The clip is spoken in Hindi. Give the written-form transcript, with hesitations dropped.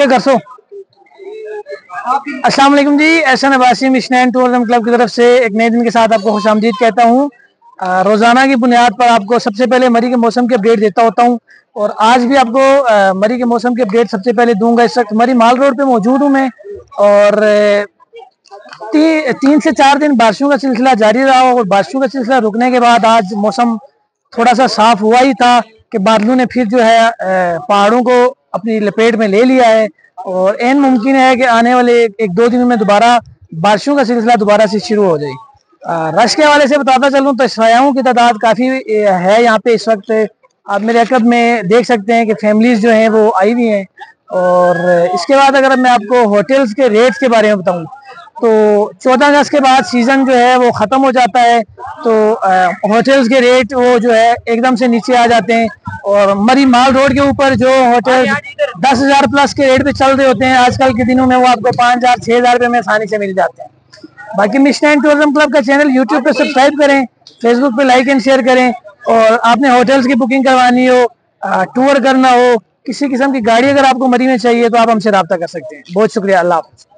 क्या कर सो। अस्सलाम वालेकुम जी, Ehsan Abbasi mission tourism club की तरफ से एक नए दिन के साथ आपको खुशामदीद कहता हूँ। रोजाना की बुनियाद पर आपको सबसे पहले मरी के मौसम के अपडेट देता होता हूँ और आज भी आपको मरी के मौसम के अपडेट सबसे पहले दूंगा। इस वक्त मरी माल रोड पे मौजूद हूँ मैं और 3 से 4 दिन बारिशों का सिलसिला जारी रहा और बारिशों का सिलसिला रुकने के बाद आज मौसम थोड़ा सा साफ हुआ ही था कि बादलों ने फिर जो है पहाड़ों को अपनी लपेट में ले लिया है और एन मुमकिन है कि आने वाले 1-2 दिनों में दोबारा बारिशों का सिलसिला दोबारा से शुरू हो जाए। रश के हवाले से बताता चलूँ तो सयाहों की तादाद काफ़ी है यहाँ पे इस वक्त। आप मेरे अकब में देख सकते हैं कि फैमिलीज जो हैं वो आई हुई हैं। और इसके बाद अगर मैं आपको होटल्स के रेट्स के बारे में बताऊँ तो 14 अगस्त के बाद सीज़न जो है वो ख़त्म हो जाता है, तो होटल्स के रेट वो जो है एकदम से नीचे आ जाते हैं और मरी माल रोड के ऊपर जो होटल 10,000 प्लस के रेट पे चल रहे होते हैं आजकल के दिनों में वो आपको 5,000-6,000 रुपये में आसानी से मिल जाते हैं। बाकी मिशन टूरिज्म क्लब का चैनल यूट्यूब पे सब्सक्राइब करें, फेसबुक पे लाइक एंड शेयर करें और आपने होटल्स की बुकिंग करवानी हो, टूर करना हो, किसी किस्म की गाड़ी अगर आपको मरी में चाहिए तो आप हमसे रब्ता कर सकते हैं। बहुत शुक्रिया, अल्लाह हाफ़िज़।